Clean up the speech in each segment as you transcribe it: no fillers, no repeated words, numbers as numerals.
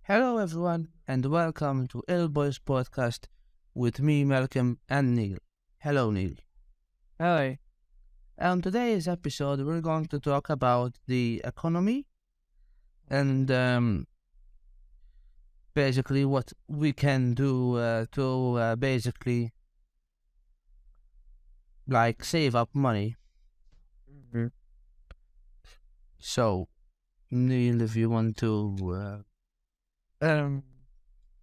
Hello, everyone, and welcome to Boyz podcast with me, Malcolm, and Neil. Hello, Neil. Hi. On today's episode, we're going to talk about the economy and basically what we can do to basically like save up money. Mhm. So, Neil, if you want to, Um,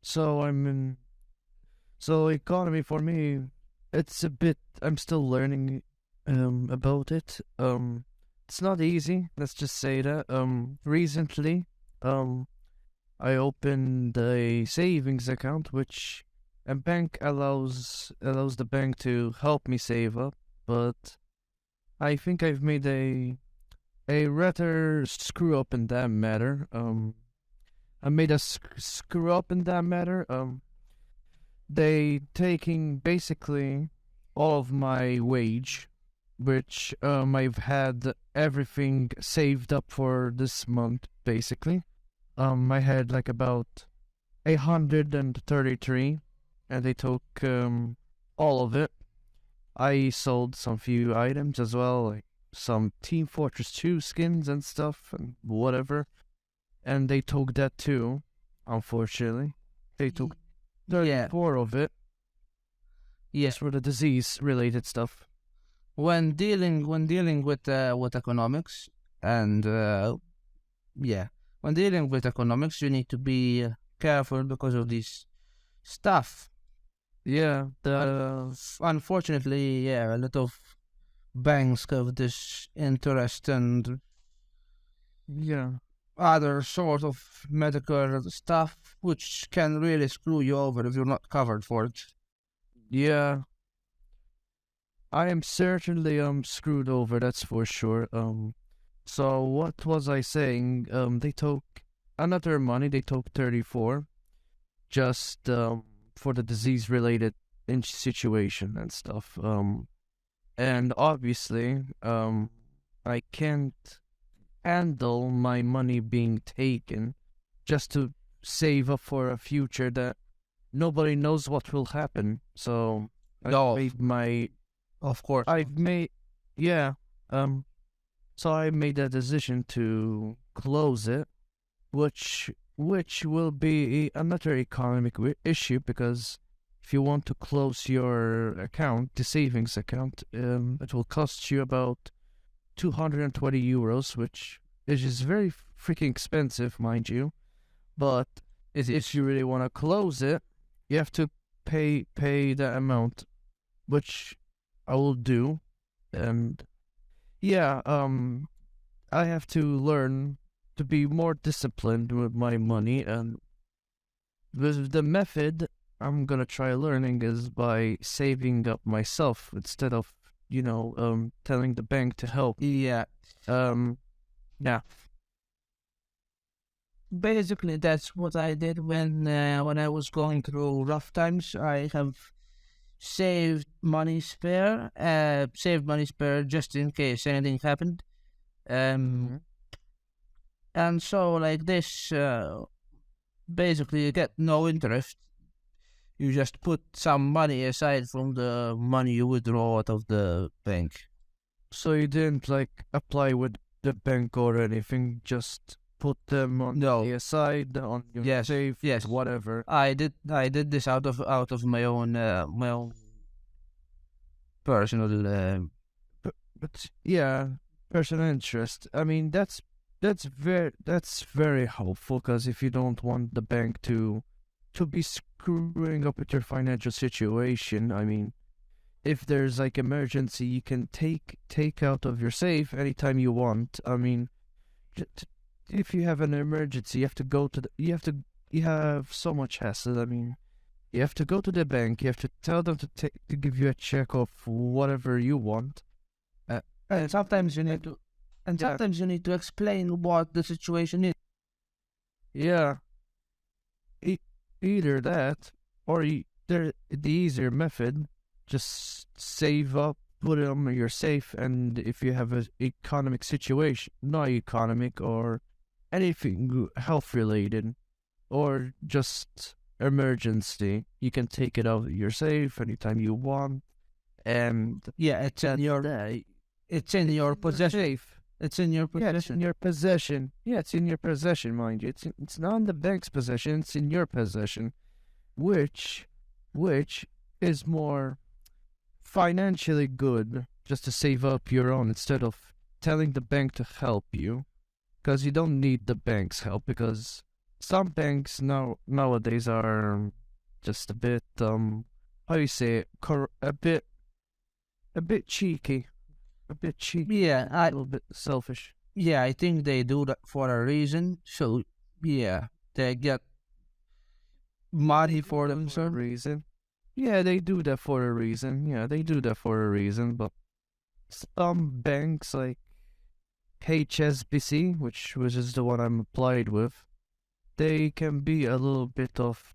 so I'm in. So economy for me, it's a bit. I'm still learning, about it. It's not easy. Let's just say that. Recently, um, I opened a savings account, which a bank allows the bank to help me save up, but I think I've made a rather screw up in that matter. I made a screw up in that matter. They taking basically all of my wage, which I've had everything saved up for this month basically. I had like about 133, and they took all of it. I sold some few items as well, like some Team Fortress 2 skins and stuff and whatever, and they took that too. Unfortunately, they took yeah, 34 of it. yeah. Just for the disease related stuff. When dealing with economics and yeah, when dealing with economics, you need to be careful because of this stuff. Yeah, Unfortunately, yeah, a lot of banks have this interest and yeah, other sort of medical stuff, which can really screw you over if you're not covered for it. yeah. I am certainly screwed over, that's for sure. So what was I saying? They took another money. They took 34 just for the disease related situation and stuff. And obviously, I can't handle my money being taken just to save up for a future that nobody knows what will happen. So I've No, made my of course. I've made yeah. Um so I made a decision to close it, which will be another economic issue, because if you want to close your account, the savings account, it will cost you about 220 euros, which is very freaking expensive, mind you. But if you really want to close it, you have to pay the amount, which I will do. And yeah, I have to learn to be more disciplined with my money, and with the method I'm gonna try learning is by saving up myself instead of telling the bank to help. Yeah, Um, yeah. basically that's what I did when I was going through rough times. I have saved money spare just in case anything happened. Um, Mhm. and so like this, basically you get no interest. You just put some money aside from the money you withdraw out of the bank. So you didn't like apply with the bank or anything, just put them on No. the aside on your Yes. safe, Yes. whatever. I did this out of my own personal. But yeah, personal interest. I mean, that's very helpful, because if you don't want the bank to be screwing up with your financial situation, I mean, if there's like emergency, you can take out of your safe anytime you want. I mean, if you have an emergency, you have to go to you have so much hassle. I mean, you have to go to the bank. You have to tell them to give you a check of whatever you want. Uh, And sometimes you and need to, and yeah, sometimes you need to explain what the situation is. yeah. E- Either that, or the easier method, just save up, put it on your safe, and if you have a economic situation, not economic or anything health related, or just emergency. You can take it out of your safe anytime you want, and Yeah, it's in your it's in your possession. safe. It's in your Yeah, it's in possession. your possession. Yeah, it's in your possession, mind you. It's not in the bank's possession. It's in your possession, which which is more financially good, just to save up your own instead of telling the bank to help you, because you don't need the bank's help, because some banks nowadays are just a bit how do you say it, a bit cheeky, a bit cheeky, Yeah, a little bit selfish. I think they do that for a reason. So yeah, they get money for For a themselves. reason. Yeah, they do that for a reason. Yeah, they do that for a reason. But some banks like HSBC, which is the one I'm applied with, they can be a little bit of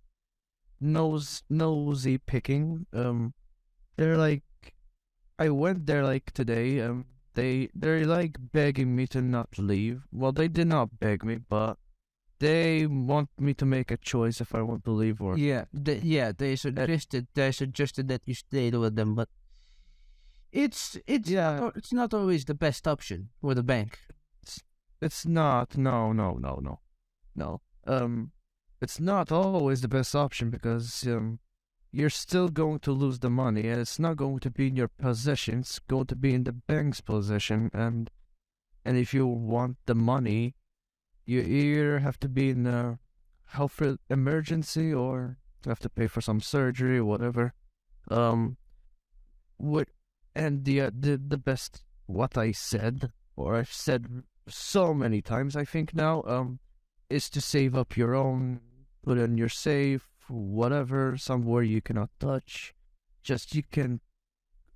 nosy picking. They're like, I went there like today. They're like begging me to not leave. Well, they did not beg me, but they want me to make a choice if I want to leave or Yeah, they suggested that you stayed with them, but yeah. it's not always the best option for the bank. It's not. No, no, no, no, no. It's not always the best option because you're still going to lose the money, and it's not going to be in your possession. It's going to be in the bank's possession, and if you want the money, you either have to be in a health emergency or you have to pay for some surgery or whatever. Um, what and the best what I said, or I've said so many times, I think now, is to save up your own, put in your safe, whatever, somewhere you cannot touch. Just you can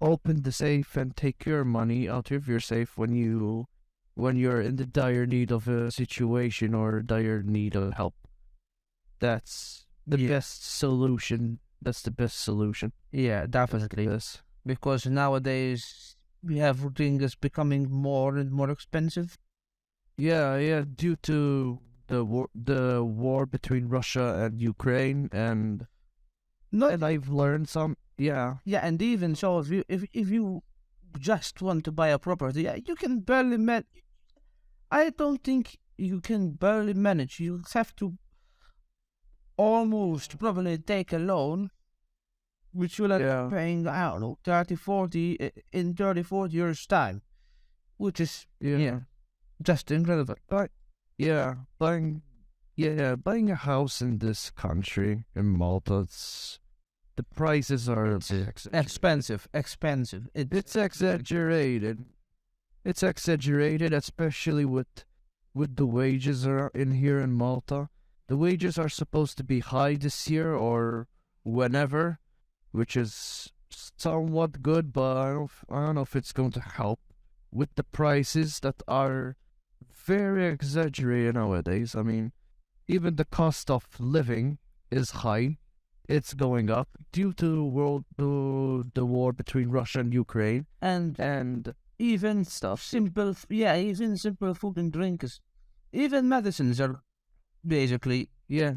open the safe and take your money out of your safe when you're in the dire need of a situation or dire need of help. That's the Yeah. best solution. That's the best solution. Yeah, definitely. Yes. Because nowadays everything is becoming more and more expensive. Yeah, yeah. Due to the war between Russia and Ukraine, and Not I've learned some. Yeah, Yeah, and even so, if you just want to buy a property, you can barely I don't think you can barely manage. You have to almost probably take a loan, which you'll end yeah, up paying, I don't know, 30, 40, in 30, 40 years' time, which is, yeah. just incredible. But yeah, buying a house in this country in Malta, the prices are Expensive. It's exaggerated. It's exaggerated, especially with the wages are in here in Malta. The wages are supposed to be high this year or whenever, which is somewhat good, but I don't know if it's going to help with the prices that are very exaggerated nowadays. I mean, even the cost of living is high. It's going up due to the war between Russia and Ukraine and even stuff. even simple food and drinks, even medicines are basically, Yeah,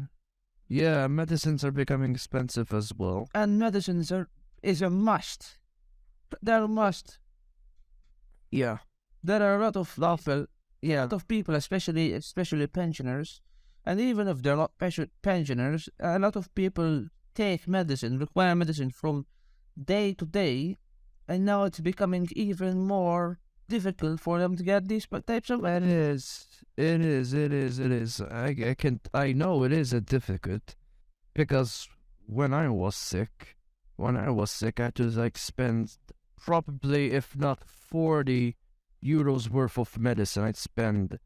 yeah. Medicines are becoming expensive as well. and medicines is a must. They're a must. Yeah, There are a lot of people, especially pensioners, and even if they're not pensioners, a lot of people require medicine from day to day, and now it's becoming even more difficult for them to get these types of. it is. It is. It is. It is. I know it is a difficult because when I was sick, I had to like spend probably, if not 40 euros worth of medicine. I'd spend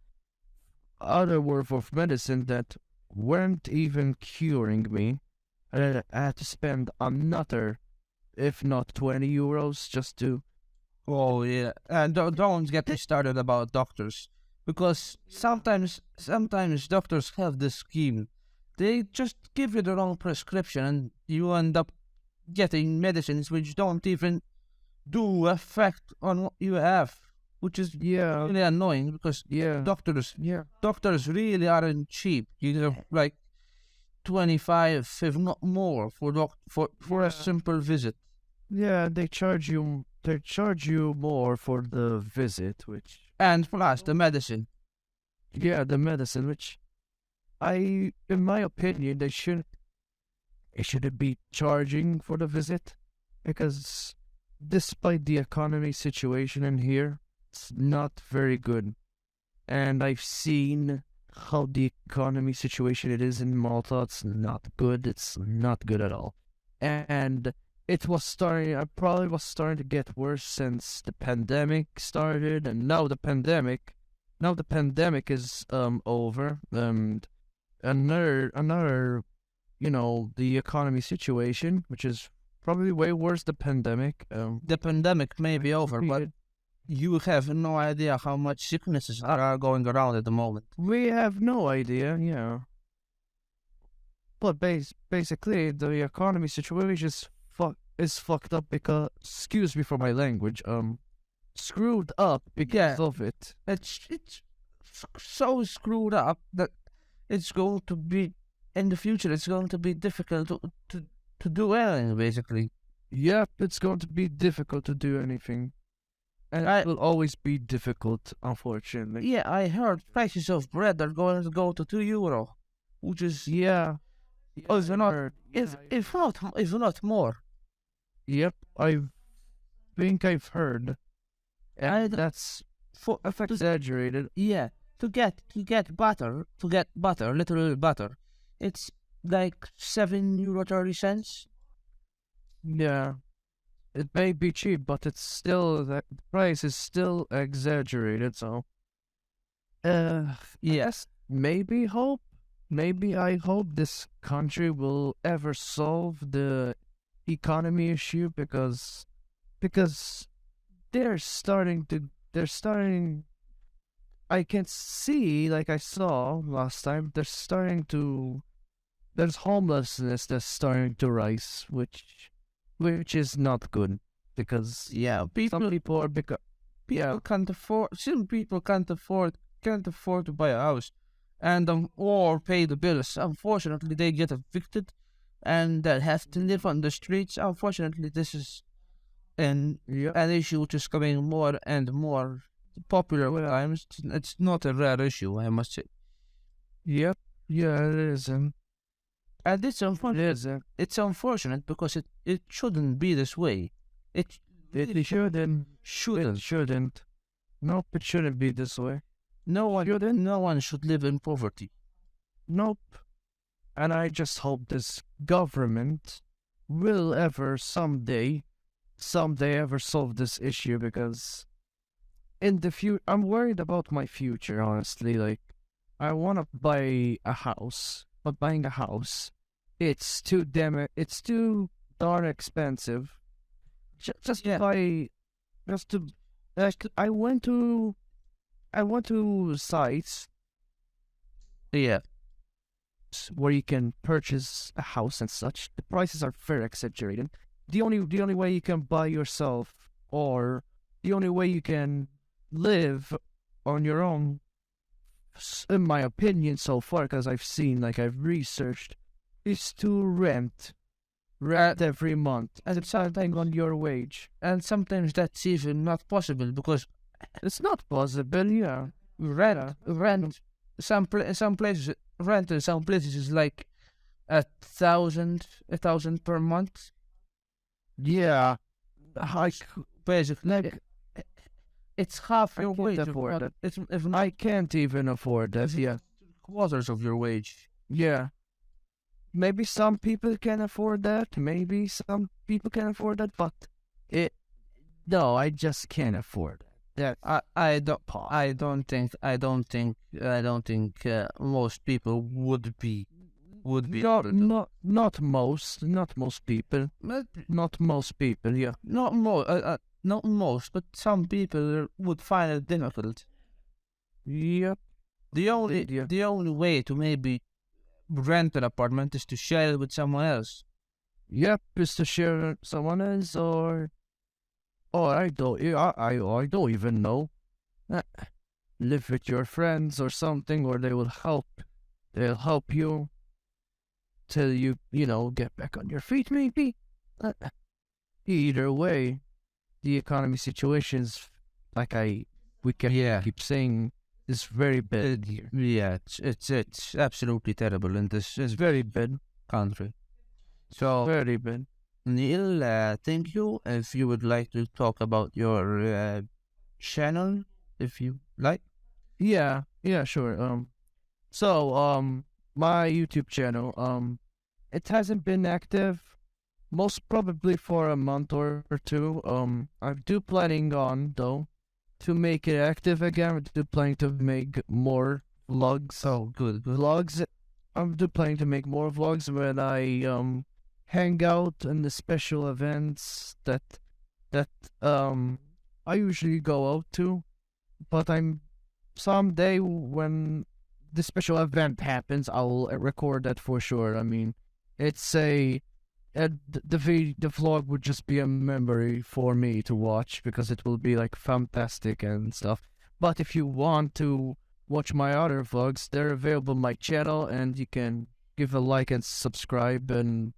other worth of medicine that weren't even curing me. I had to spend another, if not 20 euros, just to. Oh yeah, and don't get me started about doctors, because sometimes doctors have this scheme. They just give you the wrong prescription, and you end up getting medicines which don't even do effect on what you have, which is Yeah, really annoying because yeah, doctors yeah. doctors really aren't cheap. You know, like 25, if not more, for a Yeah. simple visit. Yeah, they charge you more for the visit, which And plus the medicine. yeah, the medicine, which in my opinion, they shouldn't be charging for the visit because despite the economy situation in here, it's not very good. And I've seen how the economy situation it is in Malta. It's not good. It's not good at all. And I probably was starting to get worse since the pandemic started. And now the pandemic is over. And another, the economy situation, which is probably way worse the pandemic. The pandemic may be over, but we you have no idea how much sicknesses are going around at the moment. we have no idea, yeah. But basically, the economy situation is fucked up because, excuse me for my language, screwed up because Yeah. of it. It's so screwed up that it's going to be in the future. It's going to be difficult to do anything basically. Yep, it's going to be difficult to do anything. And I- it will always be difficult, unfortunately. Yeah, I heard prices of bread are going to go to €2, which is Yeah. Oh, if I not- heard. if not more. Yep, I think I've heard. I And d- that's For exaggerated. yeah, to get butter, literal butter, it's like €7.30. Yeah. It may be cheap, but it's still the price is still exaggerated. So, Yes, maybe I hope this country will ever solve the economy issue because they're starting. I can see, like I saw last time, there's homelessness that's starting to rise, which is not good because yeah. some People people are yeah, can't afford. Some people can't afford to buy a house, and or pay the bills. Unfortunately, they get evicted, and they have to live on the streets. Unfortunately, this is yeah, an issue which is becoming more and more popular with well, times. It's not a rare issue, I must say. yep, yeah, it is, And it is, it's unfortunate because it shouldn't be this way. It it shouldn't, shouldn't. it shouldn't. Nope, it shouldn't be this way. No one should live in poverty. Nope. And I just hope this government will ever someday ever solve this issue because in the future, I'm worried about my future, honestly. Like, I want to buy a house, but buying a house, it's too darn expensive. Just Yeah. to, like, I went to sites Yeah, where you can purchase a house and such. The prices are very exaggerated. The only way you can buy yourself, or the only way you can live on your own, in my opinion, so far, because I've researched, is to rent every month, and depending on your wage. sometimes that's even not possible because It's not possible, yeah. rent some places rent in some places is like a thousand per month. Yeah, I Basically, like it's half I your can't wage. afford it. It's if not I can't even afford that. Yeah, quarters of your wage. yeah. Maybe some people can afford that. Maybe some people can afford that, but it. No, I just can't afford that. I don't think most people would be able to. Not most people. But Not most people. Yeah. not most, but some people would find it difficult. Yep. Yeah. The only way to maybe rent an apartment is to share it with someone else. Yep. Is to share someone else, or I don't. I don't even know. Uh, Live with your friends or something, or they will help. They'll help you. till you get back on your feet, maybe. Uh, Either way, the economy situations, like we Yeah. keep saying, is very bad here. Yeah, it's absolutely terrible in this Very bad. country. So, Very bad. Neil, thank you. If you would like to talk about your channel, if you like. Yeah, sure. So my YouTube channel, it hasn't been active most probably for a month or two. I do planning on though to make it active again. I do planning to make more vlogs. Oh, good. Vlogs. I'm do planning to make more vlogs when I hang out in the special events that I usually go out to. But I'm someday when the special event happens, I'll record that for sure. I mean, it's the vlog would just be a memory for me to watch because it will be like fantastic and stuff. But if you want to watch my other vlogs, they're available on my channel, and you can give a like and subscribe, and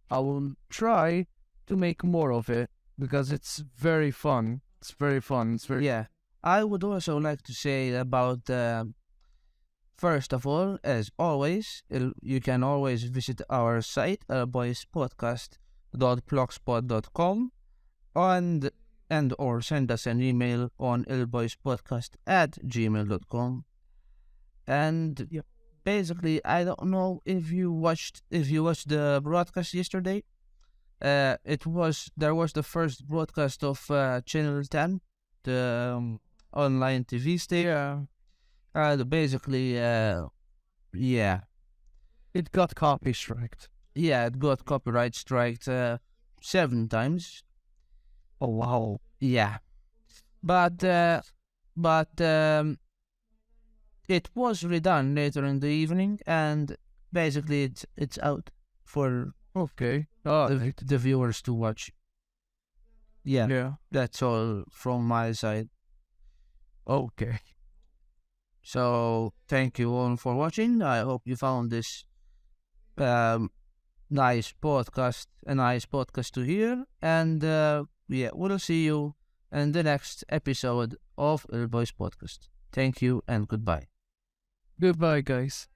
I will try to make more of it because it's very fun. It's very fun. It's very Yeah. I would also like to say about, first of all, as always, you can always visit our site, boyspodcast.blogspot.com, and or send us an email on ilboyspodcast@gmail.com. And Yep. basically, I don't know if you watched the broadcast yesterday. There was the first broadcast of Channel 10, the online TV station. Basically, yeah, It got copy striked. it got copyright striked 7 times. Oh wow. Yeah, but it was redone later in the evening, and basically it's out for Okay. the viewers to watch. Yeah, Yeah. that's all from my side. Okay. So thank you all for watching. I hope you found this um, a nice podcast to hear. And yeah, we'll see you in the next episode of El Boys Podcast. Thank you and goodbye. Goodbye, guys.